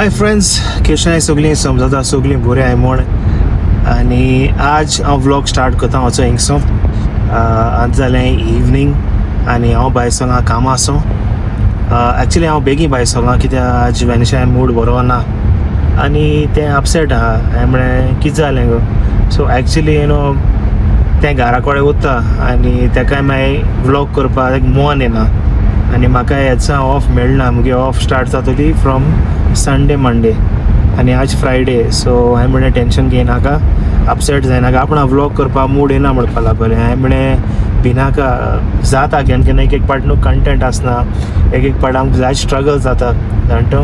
Hi friends, कशें आहाय सगळीं? समजता सगळीं बरीं आहाय म्हूण. आनी आज हांव व्लॉग स्टार्ट करता वचो हिंगसो. आज जालें इवनींग आनी हांव भायर सरलां कामां आसो. एक्चुली हांव बेगीन भायर सरलां कित्याक आज वेनशाय मूड बरो ना आनी तें अपसेट आहा. हांवें म्हळें कितें जालें गो. सो एक्चुली तें घरा कडेन उरता आनी तेकाय मागीर व्लॉग करपाक एक मन येना आनी म्हाका हेचा ऑफ मेळना. मुगे ऑफ स्टार्ट जातली फ्रॉम संडे मंडे आनी आज फ्रायडे. सो हांवें म्हळें टेंशन घेयनाका, अपसेट जायनाका. आपण व्लॉग करपा मूड येना म्हणपा लागले. हांवें म्हळें भिनाका, जाता केन्ना केन्ना एक पाट न्हू कंटेंट आसना, एक पाट आमकां जाय स्ट्रगल जाता जाणटो.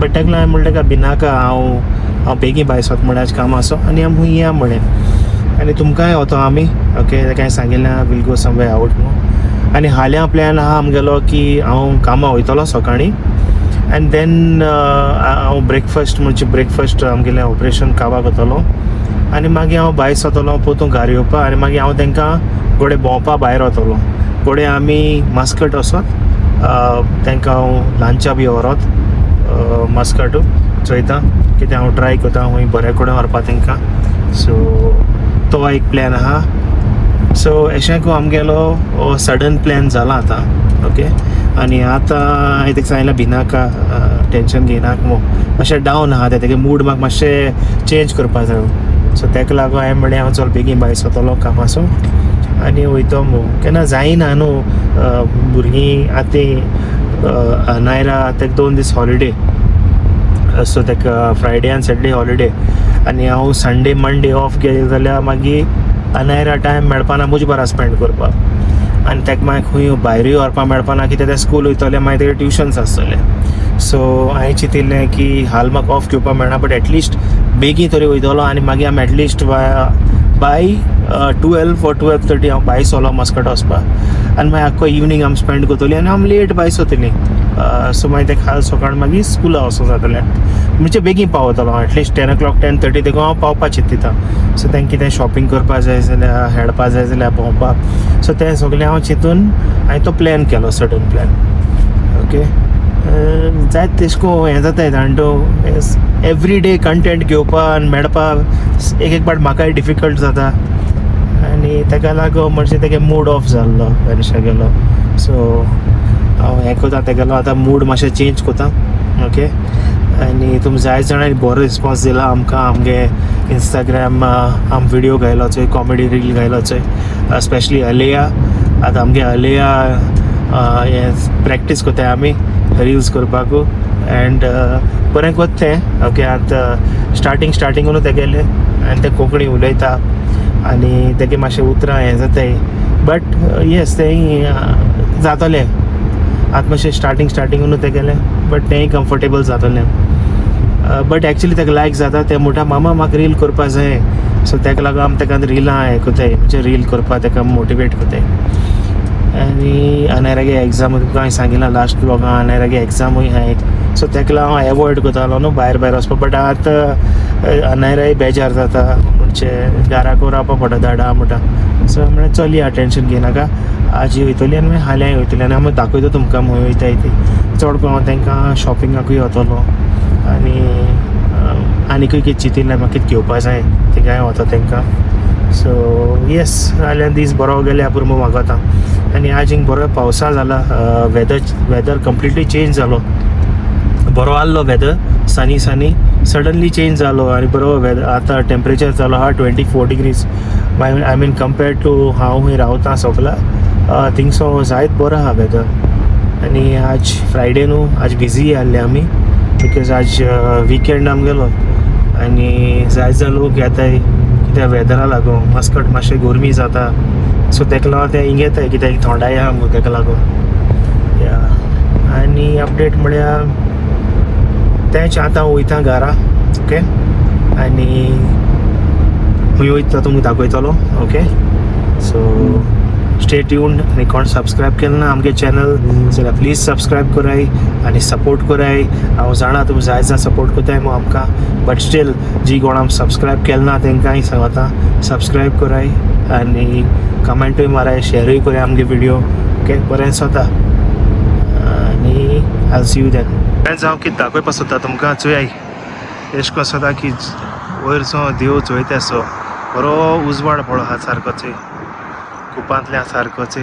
बट तेका हांवें म्हणलें का भिनाका, हांव बेगीन भायर सरता म्हळें आज काम आसो आनी हांव खूंय या म्हळें. आनी तुमकांय वतो आमी ओके. तेका हांवें सांगिल्लें वील गो समवे आवट म्हणून. आनी हाल्या प्लॅन आहा आमगेलो की हांव कामां वयतलो सकाळीं एंड देन हांव ब्रेकफास्ट आमगेलें ऑपरेशन काबां करतलो आनी मागीर हांव भायर सरतलो पोतूं घरा येवपा आनी मागीर हांव तांकां गोडे भोंवपा भायर वतलो. गोडे आमी मस्कट वसोत, तांकां हांव लंचा बी व्हरोत मस्कट चोयता कित्याक हांव ट्राय करता खूंय बरे कडेन व्हरपा तांकां. सो तो एक प्लॅन आहा. सो अशें करून आमगेलो सडन प्लॅन जाला आतां ओके. आनी आतां हांवें ताका सांगलें भिनाका, टेंशन घेयनाका मो, मातशें डावन आहा तेगे मूड म्हाका मातशें चेंज करपा जाय. सो तेका लागून हांवें म्हळें हांव चल बेगीन भायर सरतलो कामासो आनी वयतो मो. केन्ना जायना न्हू भुरगीं आतां नायरा ताका 2 दीस हॉलिडे. सो ताका फ्रायडे आनी सॅटरडे हॉलिडे आनी हांव संडे मंडे ऑफ गेले जाल्यार मागीर अनायरा टायम मेळपाना मुजे बारा स्पेंड करपाक आनी ताका मागीर खंय भायरूय व्हरपाक मेळपाना कित्याक तें स्कूल वयतलें मागीर तेगे ट्युशन्स आसतले. सो हांवें चिंतिल्लें की हाल म्हाका ऑफ घेवपाक मेळना बट एटलिस्ट बेगीन तरी वयतलो आनी मागीर आमी एटलिस्ट बाय 12 or 12:30 हांव भायर सरलो मस्कट वचपाक आनी मागीर आख्खो इवनींग आमी स्पेंड करतलीं आनी आमी लेट भायर सरतलीं. सो मागीर तेका हाल सकाळ मागीर स्कुला वचूं जातलें म्हणजे बेगीन पावतलो हांव एटलिस्ट 10 o'clock 10:30 देखून हांव पावपाक चिंतिता. सो तांकां कितें शॉपिंग करपा जाय जाल्यार हेडपा जाय जाल्यार भोंवपाक. सो तें सगळें हांव चिंतून हांवें तो प्लॅन केलो सडन प्लॅन ओके. जायत तेश को हें जाताय जाणटो एवरी डे कंटेंट घेवपा आनी मेळपाक एक पाट म्हाकाय डिफिकल्ट जाता आनी तेका लागून म्हणजे तेगे मूड ऑफ जाल्लो वेनशा गेलो. सो हांव हें कोता तेगेलो आतां मूड मातशें चेंज कोता ओके. आनी तुमी जाय जाणांनी बरो रिस्पॉन्स दिला आमकां. आमगे इंस्टाग्राम आम व्हिडिओ घायलो चोय, कॉमेडी रील घायलो चोय, स्पेशली अलेया. आतां आमगे अलेया हें प्रॅक्टीस कोताय आमी रिल्स करपाक एंड बरें कोत्तें ओके. आतां स्टार्टिंगूच तेगेलें आनी तें कोंकणी उलयता आनी तेगे मातशें उतरां हें जाताय बट येस तेंय जातलें. आतां मातशें स्टार्टिंगूच तेगेलें बट तेंय कम्फर्टेबल जातलें. बट एक्चुली तेका लायक जाता. तें म्हणटा मामा म्हाका रील करपा जाय. सो तेका लागून आमी तेका रिलां हें कोताय म्हणजे रील करपाक तेका मोटिवेट कोताय. आनी अनायरागे एग्जाम तुका हांवें सांगिल्लें लास्ट ब्लॉगां अनायरागे एग्जामूय आहाय. सो तेका लागून हांव एवॉयड करतालो न्हू भायर वचपाक. बट आतां अनायराय बेजार जाता म्हणजे घराको रावपा पडटा धाडा म्हणटा. सो म्हळ्यार चल या टेंशन घेयनाका, आज वयतली आनी मागीर हाल्याय वयतली आनी हांव दाखयता तुमकां खंय वयताय ती. चड करून हांव तांकां शॉपिंगाकूय वतलो आनीकूय कितें चिंतिल्लें म्हाका कितें घेवपा जाय थिंगाय वता तांकां. सो येस जाल्यार दीस बरो गेल्या पुरो म्हाका आतां. आनी आज हिंग बरो पावसा जाला. वेदर कंप्लिटली चेंज जालो. बरो आसलो वेदर सनी सडनली चेंज जालो आनी बरो वेदर. आतां टेम्परेचर जालो आहा 24 degrees. I mean compared to हांव खंय रावता सगळा थिंगसो जायत बरो आहा वेदर. आनी आज फ्रायडे न्हू, आज बिजी आहले आमी बिकॉज आज विकेंड आमगेलो आनी जायत लोक येताय कित्याक वेदरा लागून. मस्कट मातशें गरमी जाता सो तेका लागून ते हिंग येताय कित्याक थंडाय आहा न्हू तेका लागून या. आनी अपडेट म्हळ्यार तेंच आतां वयता घरा ओके. आनी खंय वयता तुमकां दाखयतलो ओके. So stay tuned. आनी कोण सबस्क्रायब केलें ना आमगे चॅनल जाल्यार प्लीज सबस्क्रायब कराय आनी सपोर्ट कराय. हांव जाणा तुमी जाय सपोर्ट कोताय मो आमकां बट स्टील जी कोण आमी सबस्क्रायब केलें ना तांकांय सांगता सबस्क्रायब कराय आनी कमेंटूय माराय, शेअरूय कराय आमगे व्हिडिओ ओके. बरें स्वता आनी I will see you then. Friends हांव कितें दाखोवपा सोदता तुमकां चोयाय एश कोन सोदा की वयरचो देव चोयता सो बरो उजवाड पळो आहा सारकोच कुपांतल्या सारकोच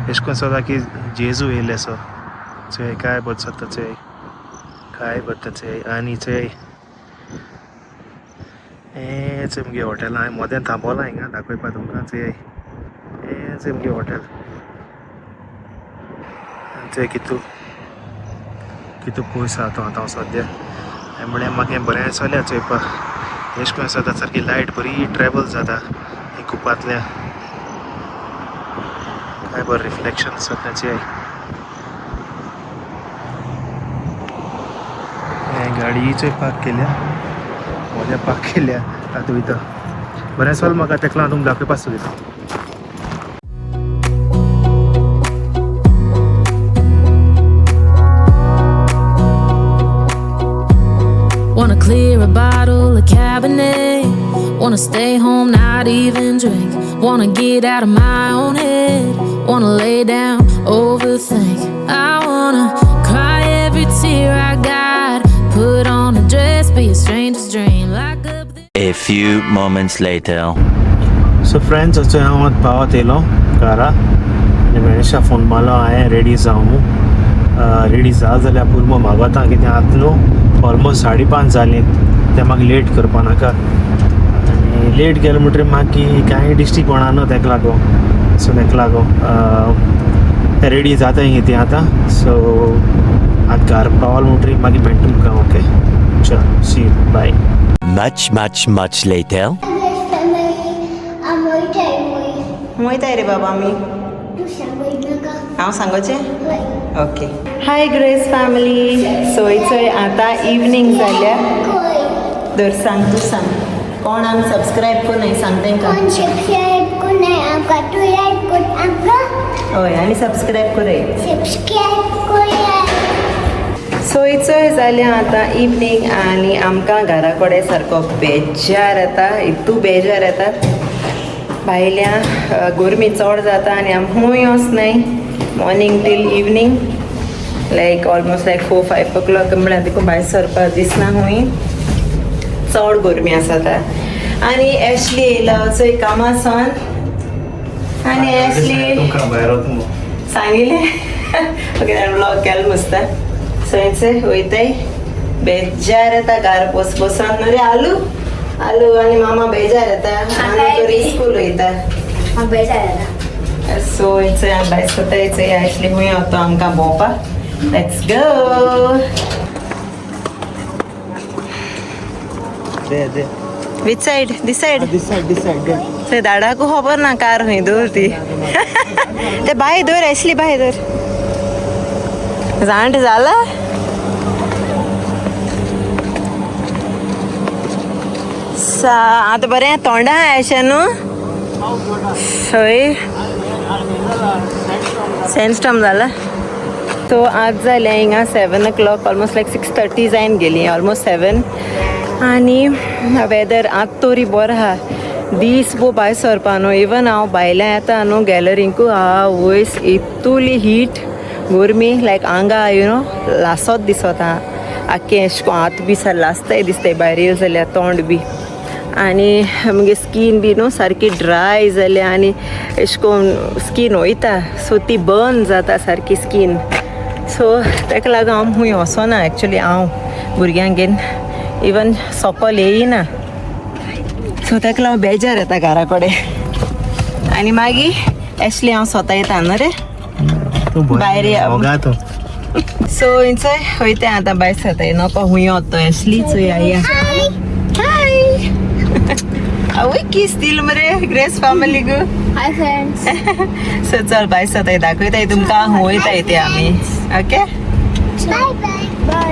एश कोन सोदा की जेजू येयले सो चोय काय बोट सोदता चोय काय बोत्ता चोय आनी चोय हेच मुगे हॉटेल हांवें मोदें थांबवलां हिंगा दाखोवपा तुमकां चोय हेच मुगे हॉटेल चोय कितू पयस आहा तो आतां हांव सद्या म्हळ्यार म्हाका बरें चल्या चोयपाक एश कोन जाता सारकी लायट बरी ट्रॅवल जाता ही कुपांतल्या काय बरें रिफ्लेक्शन सद्याचें गाडी चोय पार्क केल्या मोद्या पार्क केल्या आतां वयता बरें चल म्हाका तेका लागून तुमकां दाखोवपाक सोदता Wanna clear a bottle of Cabernet, wanna stay home, not even drink, wanna get out of my own head, wanna lay down, overthink, I wanna cry every tear I got, put on a dress, be a stranger's dream, like up the... A few moments later. So friends, also हांव आतां पावत येयलो घरा आनी महेशा phone मारलो हांवें ready जावं ready जा जाल्यार पुरो मागोता कित्याक आतां न्हू ऑलमोस्ट 5:30 जालीं ते म्हाका लेट करपा नाका आनी लेट गेलो म्हणटरी मागीर कांय डिस्ट्रीक पडना न्हू तेका लागून सो तेका लागून रेडी जाता हिंगा ती आतां सो आतां घर पावल म्हणटरी मागीर मेळटा तुमकां ओके चल see you bye Much later. मोयताय रे बाबा आमी हांव सांगोचें ओके हाय ग्रेस फॅमिली सोय चोय आतां इवनिंग जाल्या दर सांग तूं सांग कोण आमी सबस्क्रायब कोन्नाय सांग तेंकां हय आनी सबस्क्रायब कोराय सोय चोय जाल्या आतां इवनिंग आनी आमकां घरा कडेन सारको बेजार येता इतू बेजार येता भायल्या गोरमी चड जाता आनी आम खूंय वचनाय मॉर्निंग टील इवनिंग लायक ऑलमोस्ट लायक 4-5 o'clock म्हळ्यार देखून भायर सरपाक दिसना खूंय चड गोरमी आसा आनी एशली येयला चोय कामा सावन आनी एशली सांगिल्लें ओके ब्लॉग केलो मुसता थंयच वयताय बेजार येता घर बसून न्हू रे आलू आनी मामा बेजार येता आनी बरी स्कूल वयता सो थंय भायर सरता थंय आयसली खूंय वता आमकां भोंवपाक let's go which said this said थंय धाडाकू खबर ना कार खंय दवर ती ते भायर दवर आयसली भायर दवर जाणट जाला आतां बरें तोंडा अशें न्हू थंय सेंडस्टॉर्म जाला सो आज जालें हिंगा 7 o'clock ऑलमोस्ट लायक 6:30 जायन गेली ऑलमोस्ट 7 आनी वेदर आतां तोरी बरो आहा दीस भो भायर सरपा न्हू इवन हांव भायल्यान येता न्हू गॅलरींकू वयस इतुली हीट गोरमी लायक आंगा यू नो लासोत दिसता आख्खें एशें कोन्न हात बी सार लासताय दिसताय भायर येयलो जाल्यार तोंड बी आनी मुगे स्कीन बी न्हू सारकी ड्राय जाल्या आनी एशें कोन्न स्कीन वयता सो ती बर्न जाता सारकी स्कीन सो तेका लागून हांव खूंय वचोना एक्चुली हांव भुरग्यांक घेवन इवन सोकोल येयना सो तेका लागून बेजार येता घरा कडेन आनी मागीर एशली हांव स्वता येता न्हू रे भायर या सो थंय वयता आतां भायर सरता नोको खूंय वता एशली चोय या हाय आवय किस दिल मरे ग्रेस फॅमिली गो हाय फ्रेंड्स सो चल भायर सरता दाखयताय तुमकां खूंय वयताय ते आमी okay bye bye bye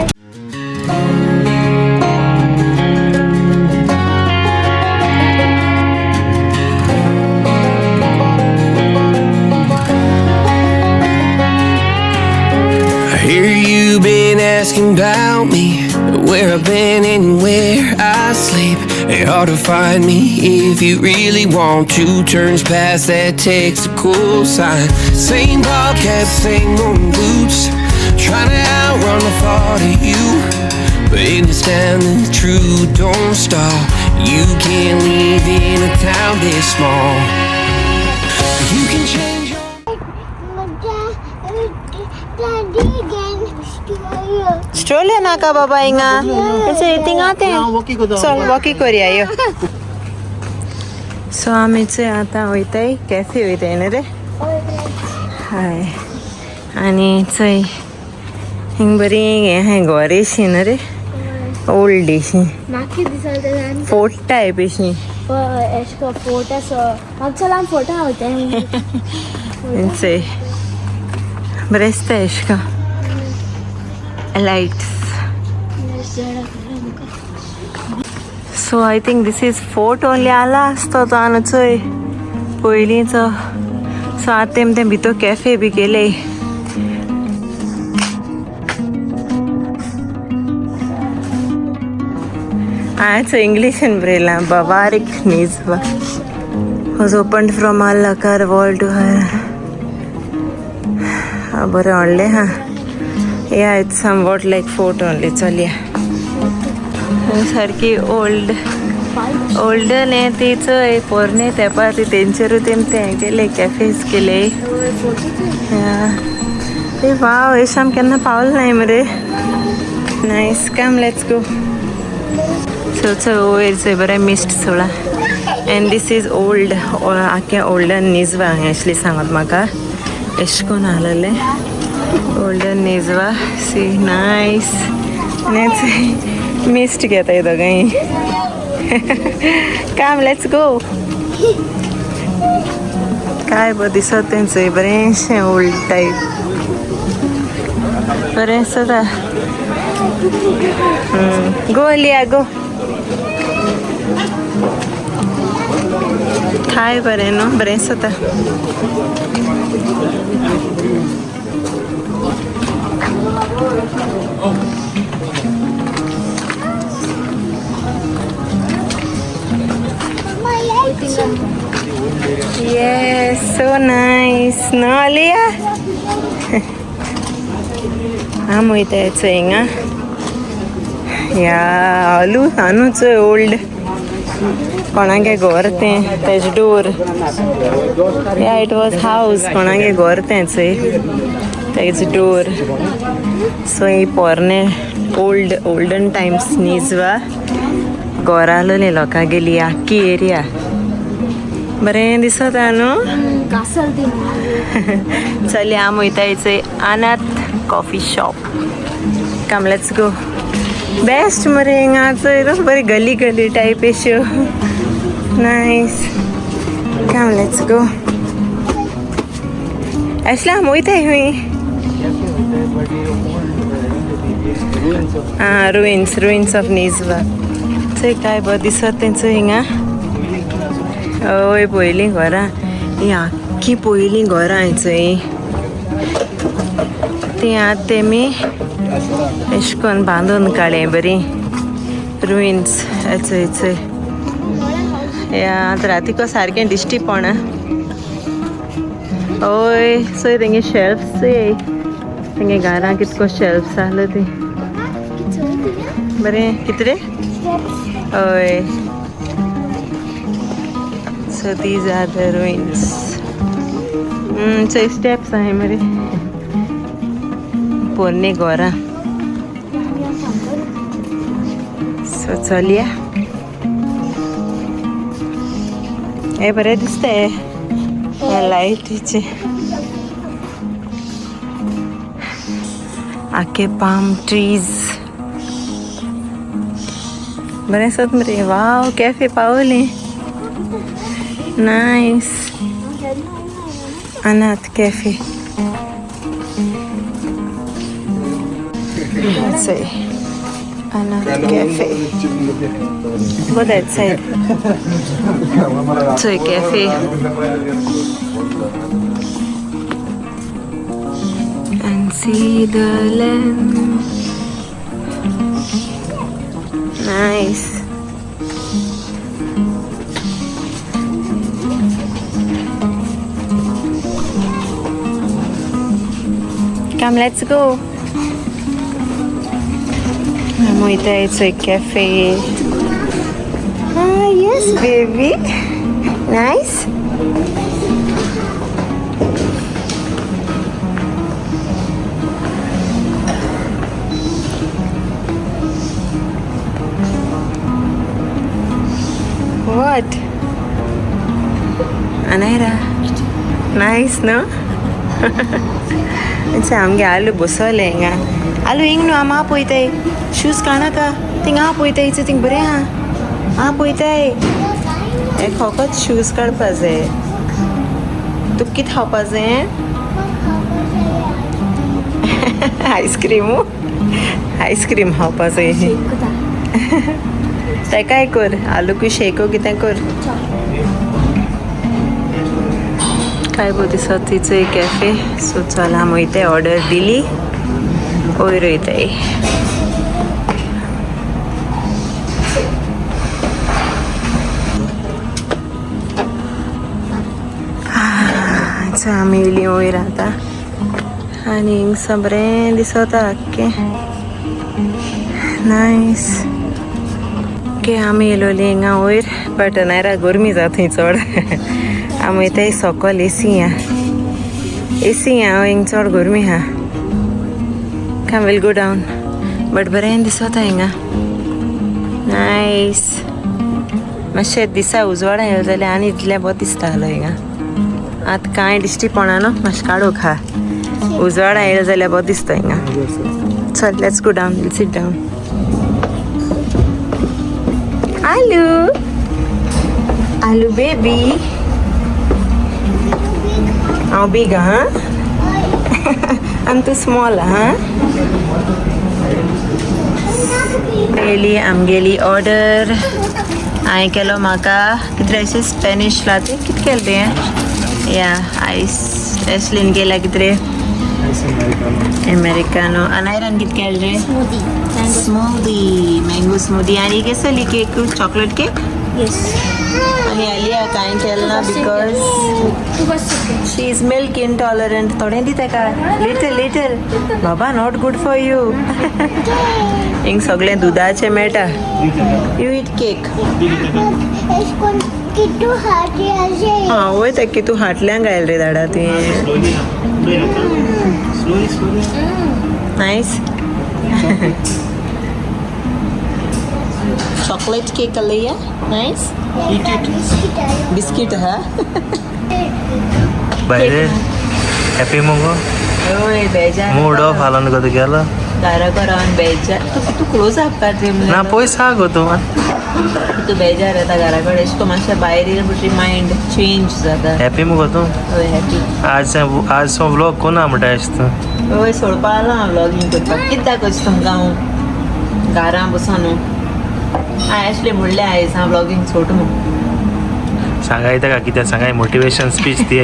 Hear you been asking about me, where I've been and where I sleep. It's hard to find me if you really want to. Turns past that takes a cool sign. Same podcast, same old boots. trying to outrun the thought of you, but understand the truth don't stop. You can't live in a town this small. You can change your स्ट्रोले नाका बाबा हिंगा ऐसे इतिंग आते हैं चल walkie करूया यो so आम्ही आता वयताय कॅफे वयताय न्हू रे हाय आनी चंय हिंग बरी हें हाय घर अशी न्हू रे ओल्ड अशी फोर्ट टायप अशी चंय बरें दिसता अशें का lights. So I think this is fort only ala asto to anuchoy poilicho so atem tem bito cafe bi gele so English and brela Bavaric Nizwa was opened from Al-Akar wall to her bore only ha. Yeah, it's somewhat like fort only. चलिए सारखी old ने तिचं एक पोरणे तेपा ती तेंचेरू तेम ते गेले कॅफेज केले ए वाव हे शाम केन्ना पावल नाही मरे nice come let's go so वयरचो बरें मिस्ट सोळा एंड दीस इज ओल्ड आख्या ओल्डन निजवा एशली सांगत म्हाका एश कोन आलेले Golden Nizwa, see, nice. Let's mist get it again. Come, let's go. Kai body certain say branch old type. Branch da. Go Lia go. Kai bare no branch da. Yes, so nice. No, Leah? I'm with it saying, yeah, Alu, Anu, so old. Konange gorte, tej door. Yeah, it was house. Konange gorte, say. Tej door. So, he porne olden times Nizwa. Goralo le loka geli akki area. बरें दिसत न्हू चली आम वयतायचे अनाथ coffee shop come let's go best मरे हिंगा चोय बरी गली गली टायप एश्यो नायस कम लेट्स गो एशला आम वयताय हुंय रुइन्स ऑफ निजवा चोय काय बरें दिसत तेंचो हिंगा ओय पयलीं घरां ही आख्खी पयलीं घरां चोय ती आतां तेमी अशें करून बांदून काडलें बरीं रुइन्स चोय चोय आतां रातीको सारकें दिश्टी पडना ओय चोय तेंगे शेल्फ्स चोय तेंगे घरां कितको शेल्फ्स आहलो ती बरें कितें रे ओय So these are the ruins. So steps are मरे पोरने गोरा. So चलिए. ये बरे दिसते हैं. ये लाइट इचे. आके palm trees. बरे साथ मरे वाव कैफे पावले. Nice. Anath Cafe. Let's see. Anath Cafe. Go that side. So a cafe. And see the land. Nice. Come, let's go. वयता एक cafe. Yes baby, nice. What? Anaira. Nice, no? अच्छा आमगे आलू बसवले हिंगा. आलू हिंग न्हू आम आप वयताय. शूज काणा का? थिंग आप वयताय थिंग बरें हा. आप वयताय. हे फकत शूज काडपा जाय. तुका कितें खावपा जाय? आयस्क्रीमू? आयस्क्रीम खावपा जाय. ते काय कर? आलू कू शेको कितें कर? काय बो दिसत तिचं एक कॅफे. सो चला हांव वयताय. ऑर्डर दिली. वयर वयताय. आमी येयली वयर आतां. आनी हिंगसा बरें दिसता आख्खें. नायस. ओके आमी येयलोली हिंगा वयर. बट नायरा गरमी जाता थंय चड. आमी वयताय सकयल एसी हा. एसी हा हिंग चड गरमी हा. Come will go down. But बरें दिसता हिंगा. नायस. मातशें दिसा उजवाड येयलो जाल्यार आनी इतलें बरें दिसता आसलो हिंगा. आतां कांय दिश्टी पडना न्हू. मातशें काडूंक हा. उजवाड येयलो जाल्यार बरें दिसता हिंगा. चल let's go down. Will sit down. Aloo. Aloo baby. हांव बीग हा. I'm too small, huh? Really, आमगेली ऑर्डर हांवें केलो म्हाका कितें अशें स्पॅनिश लाते कितें केलें तें या आयस एसलीन केल्या कितें अमेरिकानो. अनायरान कितें केलें रे? स्मूदी. Mango smoothie. आनी केसली केक? Chocolate cake? Yes. आनी आलिया कांय केलें ना because she is milk intolerant. थोडें दी ताका. लिटल बाबा नॉट गुड फॉर यू. हिंग सगळें दुदाचें मेळटा. You eat cake. हां वय ताका तूं हाटल्यान घायल रे धाडा तुवें. नायस. चॉकलेट केक आलया. नायस. बिस्किट हा. बायरे हॅपी मगो. ओय बेजार. मूड ऑफ आलो न्हू गो तुगेलो. घरा करून बेजार. तूं क्लोज आप कर रे ना पयस हा गो तूं. तूं बेजार येता घरा कडेन. अशें करून मातशें भायर येयलें म्हणटरी मायंड चेंज जाता. हॅपी मगो तूं. हय हॅपी. आज सो व्लॉग कोना म्हणटा एश तूं. हय सोडपा आलो हांव व्लॉगिंग करपाक. कितें दाखोवचें तुमकां हांव घरा बसून न्हू. हांवें एशलें म्हणलें आयज हांव व्लॉगिंग सोड म्हूण. सांगाय ताका कितें सांगाय मोटिवेशन स्पीच दी.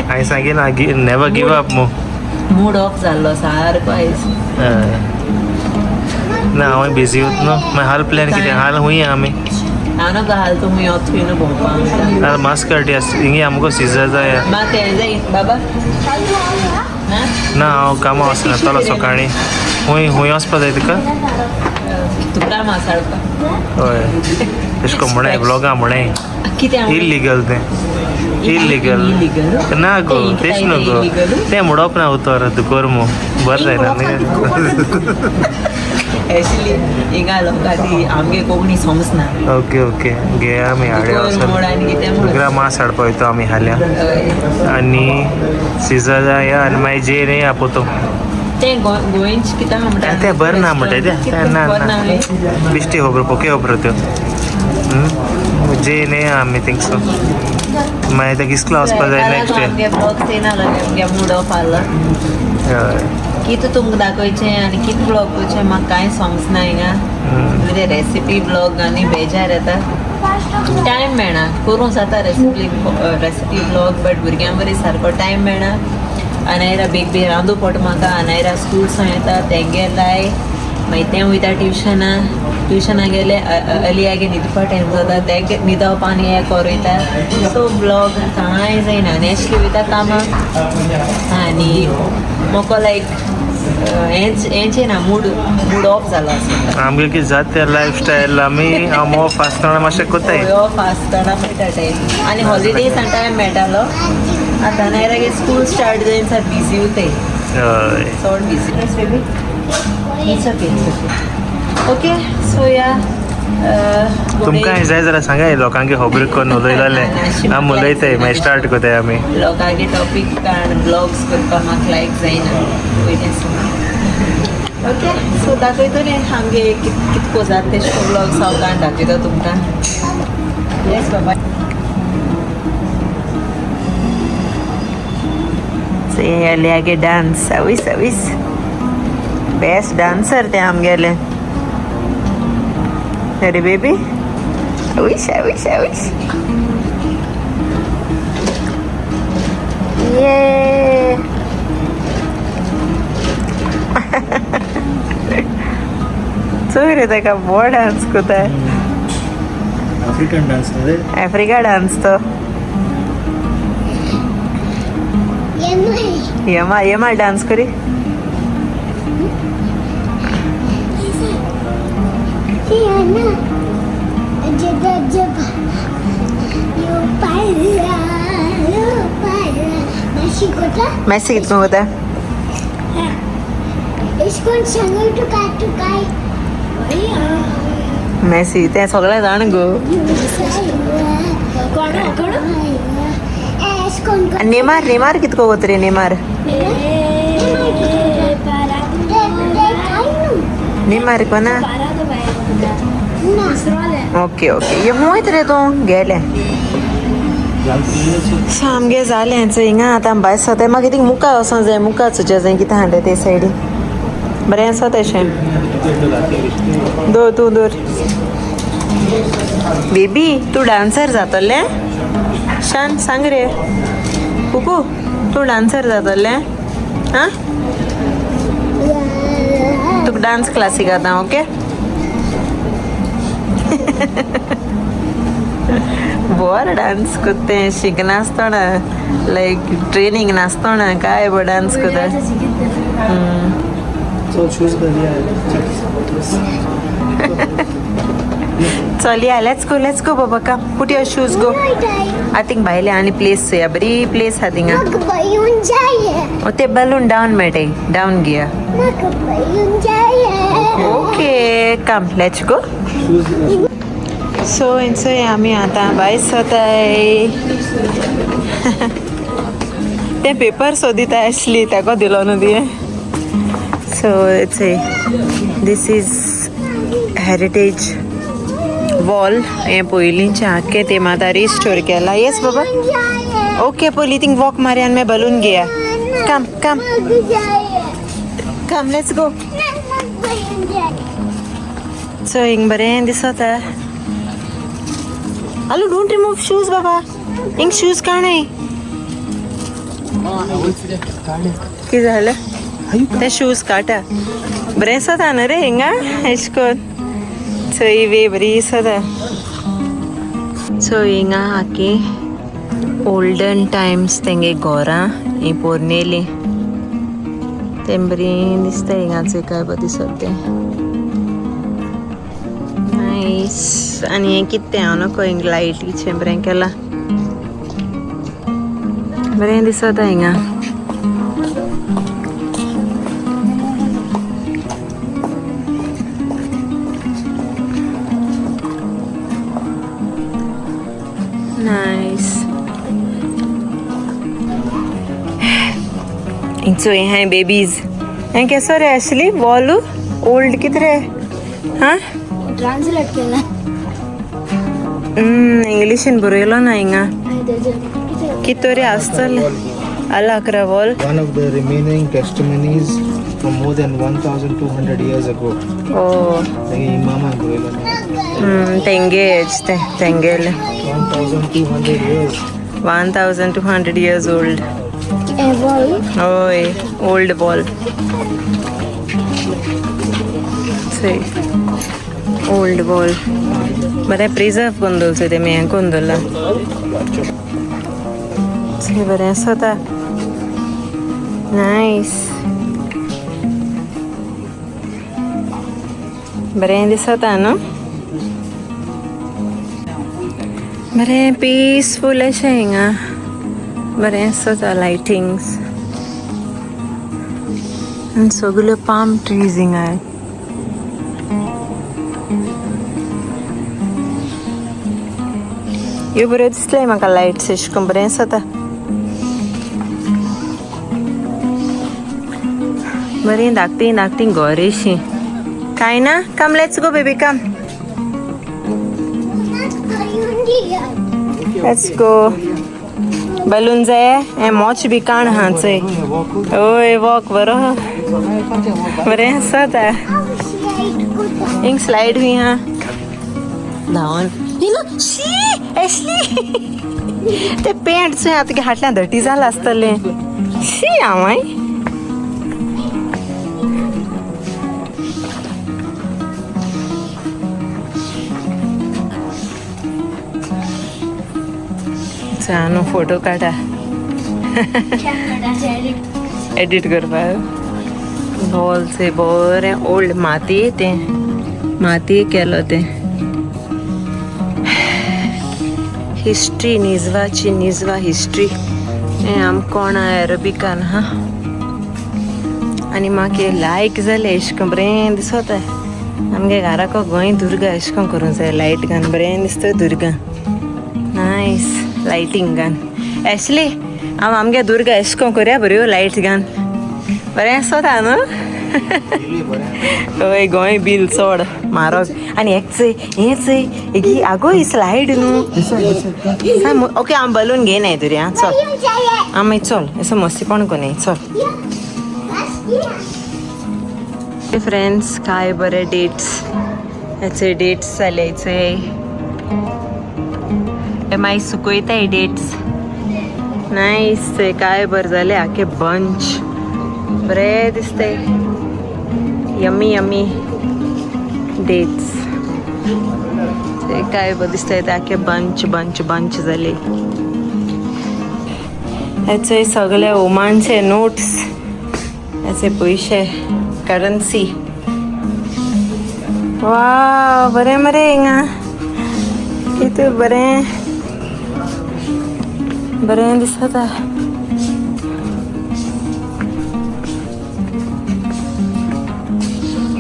हांवें सांगे ना नेवर गिव अप मो. मूड ऑफ जाल्लो सारको आयज. ना हांव बिजी उरता न्हू. मागीर हाल प्लॅन कितें हाल हुंय आमी. हांव नाका हाल तुमी यो थंय न्हू भोंवपाक. हाल मास्क काडटी हिंगे आमकां सिजर जाय. म्हाका हें जाय बाबा. ना हांव कामां वचना चलो सकाळी. हुंय वचपा जाय तुका. तुका मास हाडपाक. हय तेश कोन्न म्हणें ब्लॉगा म्हणें कितें इल्लिगल तें. इल्लिगल ना गो तेश न्हू गो. तें म्हणप ना उतर तूं कर मो बरें जायना न्ही. एक्चुअली हिंगा लोकां ती आमगे कोंकणी समजना. ओके घे आमी हाडया वचून. तुका मास हाडपा वयता आमी हाल्या. आनी सिजर जाय आनी मागीर जेन येया पोतो. तें गोंयच कित्याक म्हणटा तें बरें ना म्हणटा तें. ना बिश्टी खबर पोके खबर त्यो. जेन येया आमी थिंगसो. मागीर तें किसला वचपा जाय नेक्स्ट डे. मूड ऑफ आसलो. हय कितें तुमकां दाखोवचें आनी कितें ब्लॉग करचें म्हाका कांय समजना हिंगा. म्हणजे रेसिपी ब्लॉग आनी बेजार येता. टायम मेळना. करूं जाता रेसिपी ब्लॉग बट भुरग्यां बरें सारको टायम मेळना. अनायरा बेग रांदू पडटा म्हाका. अनायरा स्कूलसून येता तेंगे लाय. मागीर तें वयता ट्युशनाक गेले अलियागे न्हिदपा टायम जाता. तेंगे न्हिदप आनी हें वयता. सो ब्लॉग कांय जायना. आनी एशली वयता कामाक. आनी मोको लायक हेंचे ना मूड ऑफ जालो आसता आमगे की जाते लायफस्टायल आमी हांव ऑफ आसतना मातशें कोताय ऑफ आसतना मेळटा टायम आनी हॉलिडेज आनी टायम मेळटालो आतां नायरागे स्कूल स्टार्ट जायन सा बिजी उरताय हय चड busy it's okay okay so या तुमकां हें जाय जाल्यार सांगाय लोकांगे खबर करून उलयताले आमी उलयताय मागीर स्टार्ट कोताय आमी लोकांगे टॉपीक काण ब्लॉग्स करपाक म्हाका लायक जायना पयलें ओके सो दाखयतो न्ही आमगे कितको जाता तेशको ब्लॉग्स हांव काण दाखयता तुमकां येस बाबा ये आगे डांस सवीस बेस्ट डांसर ते आमगेले अरे बेबी wish ये चोरी तेका बरो डांस कोताय आफ्रिकन डांस रे आफ्रिका डांस तो येमा डांस करी मेसी कितको कोता मेसी ते सगळें जाण गो नेमार कितको कोत रे नेमार कोना ओके ये मोयत रे तूं गेले सामगे जालें चोय हिंगा आतां भायर सो म्हाका कितें मुखार वचों जाय मुखार चुचे जाय कितें हाडलें ते सायडी बरें आसा तेशें तूं दवर बेबी तूं डांसर जातलें शान सांग रे कुकू तूं डांसर जातलें आं तुका डांस क्लासीक आतां ओके बरो डांस कोत्तें शिकना आसतना लायक ट्रेनींग नासतना काय बरो डांस कोता चल या लेट्स गो बाबा come put your shoes go I think भायले आनी प्लेस चोया बरी प्लेस आहा थिंगा ते बलून डावन मेळटाय डावन घेया okay come let's go so इंचोय आमी आतां भायर सोताय ते पेपर सोदिता आसली ताका दिलो न्हू ती so it's this is heritage wall हें पयलींचें आख्खें तें आतां रिस्टोर केला येस बाबा ओके पयलीं थिंग वॉक मारया आनी मागीर बलून घेया कम लेट्स गो सो हिंग बरें दिसता हॅलो डोंट रिमूव शूज बाबा हिंग शूज काणाय कितें जालें ते शूज काटा बरें दिसता न्हू रे हिंगा एश कोन्न चोय वे बरी दिसता सो हिंगा आख्खी ओल्डन टायम्स तेंगे घोरां ही पोरनेली तें बरी दिसता हिंगाचें काय बरें दिसता तें नायस आनी हें कितें हांव नको हिंग लायटीचें बरें केलां बरें दिसता हिंगा नायस इंचो हें बेबीज हें केसो रे आसली वॉल ओल्ड कितें रे हां ट्रान्सलेट केला इंग्लिशीन बरयलो ना हिंगा कितें तरी आसतलें अलाकरा wall One of the remaining testimonies from more than 1,200 years ago. ओ तेंगे इमामान बरयलो ना तेंगे एज तेंगेले 1,200 years. 1200 years old ओय ओल्ड वॉल ओल्ड वॉल बरें प्रिजर्व करून दवरचो तेमी हें करून दवरला बरें आसता नायस बरें दिसता न्हू बरें पीसफूल अशें हिंगा बरें दिसता लायटिंग्स आनी सगल्यो पाम ट्रीज हिंगा ह्यो बऱ्यो दिसले म्हाका लायट्स अशें करून बरें दिसता बरें धाकटी गोरेशीं काय ना कम let's go baby come let's go balloon जाय हें मोच बी काण हा चोय ओय वॉक बरो बरें आसता हिंग स्लायड बी हा धांवन ते पेंट चोय आतां तुगे हाटल्यान धटी जालां आसतलें शी आवय नो फोटो काडा एडिट करपाक बॉल्स बरें ओल्ड माती केलो तें हिस्ट्री निजवा हिस्ट्री हें आम कोणा अरबिकान हा आनी म्हाका लायक जालें अशें करून बरें दिसता आमगे घराको गोंय दुर्गा अशें करून करूंक जाय लायट घान बरें दिसता दुर्गा नायस लायटिंग घान एशली हांव आमगे दुर्गा अशें करून करुया बऱ्यो लायट घान बरें आसता न्हू हय गोंय बील चड म्हारग आनी हें चोय आगो ही स्लायड न्हू ओके हांव बलून घेयन येतरी आं चल आं मागीर चल असो मस्तीपण कोन्हे चल फ्रेंड्स काय बरे डेट्स हेचे डेट्स जाले चोय मागीर सुकयताय डेट्स नायस ते काय बरें जालें आखे बंच बरें दिसताय यम्मी डेट्स ते काय बरें दिसताय ते आखे बंच जाले हेचे सगळे ओमानचे नोट्स हेचे पयशे करन्सी वा बरें मरे हिंगा कितें बरें दिसता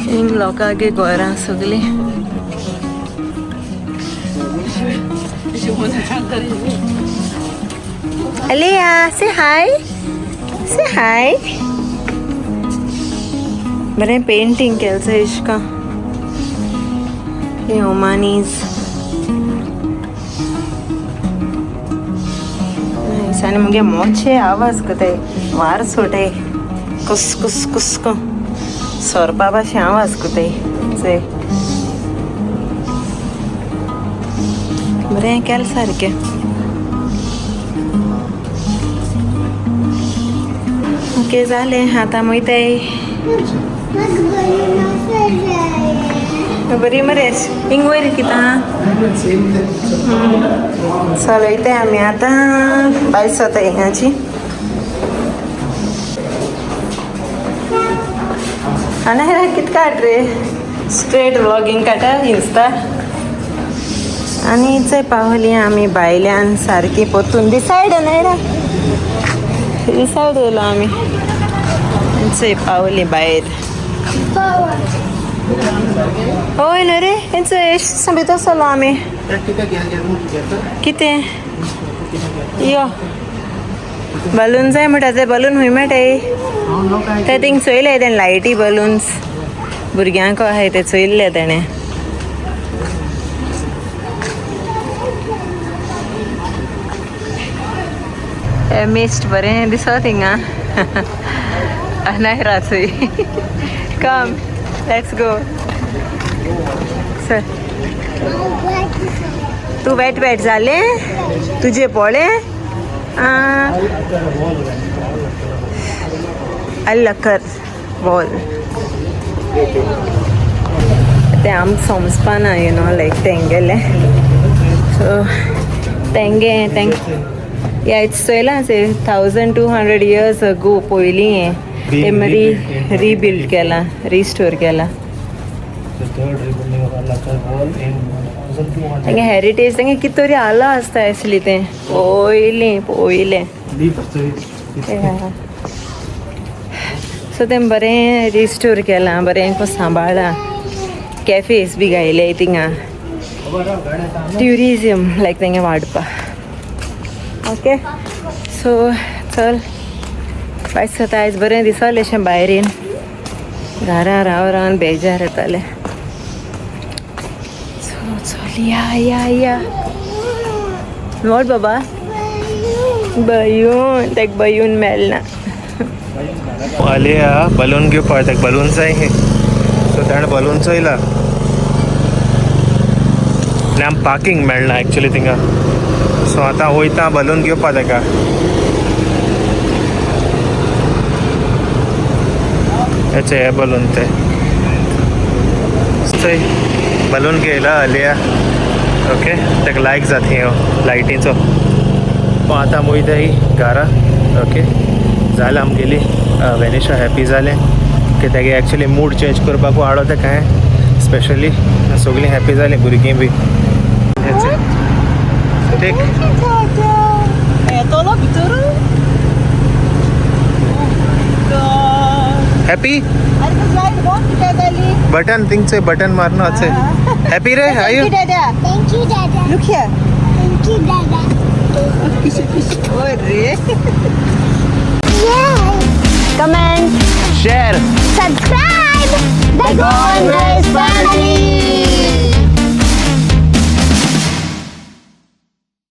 हिंग लोकांगे घरां सगळीं Aliyah, say hi. बरें पेंटिंग केल्लें इश्का हे ओमानीज आनी मुगे मोचे आवाज कोताय वार सोटाय कुस को सोरपा भाशेन आवाज कोताय चोय बरें केलें सारकें ओके जालें आतां वयताय बरी मरेश हिंग वयर किता चल वयताय आमी आतां भायर सोताय हिंगाची आनी कित काट रे स्ट्रेट व्लॉगिंग काटा इंस्टा आनी चोय पावली आमी भायल्यान सारकी पोतून दिसायड न्हय रे दिसायड येयलो आमी चोय पावली भायर होय न्हय रे हेंचो एश सांबित आसलो आमी कितें यो बलून जाय म्हणटा ते बलून हूंय मेळटाय ते थिंग चोयले तेणे लायटी बलून्स भुरग्यांक आहाय ते चोयल्ले तेणे मिस्ट बरें दिसता थिंगा नाही राचोय कम लेट्स गो सर तू वेट जाले तुझे पोळे अल्लकर बॉल ते आम समजपाना यू नो लायक तेंगेले सो तेंगे या इट्स चोयलां ते 1200 years ago पयलीं हें ते मागीर रिबिल्ड केला रिस्टोर केला तेंगे हेरिटेज तेंगे कितें तरी आला आसता आसली तें पयलें सो तें बरें रिस्टोर केलां बरें को सांबाळ्ळां कॅफेज बी घायले थिंगा ट्युरिजम लायक तेंगे वाडपा ओके सो चल पायस आतां आयज बरें दिसलें अशें भायर घरा रावन बेजार येतालें सो चल या नोट बाबा बयून तेक बयून मेळना आलिया बलून घेवपा तेका बलून जाय सो ताणें बलून चोयला आनी आम पार्किंग मेळना एक्चुली थिंगा सो आतां वयता बलून घेवपा तेका हे बलून ते चोय बलून घेयला आलिया ओके तेका लायक जाता हे लायटीचो आतां वयता ही घरा ओके जालें आमगेली वेनिशा हॅपी जालें की तेगे एक्चुली मूड चेंज करपाकू हाडो तेका हांवें स्पेशली सगळीं हॅपी जालीं भुरगीं बी ठीक हॅपी बटन थिंगचे बटन मारना अच्छे हॅपी रे आयु Thank you, Dada. Look here. Thank you, Dada. Comment, share Subscribe the GOANVIBES family.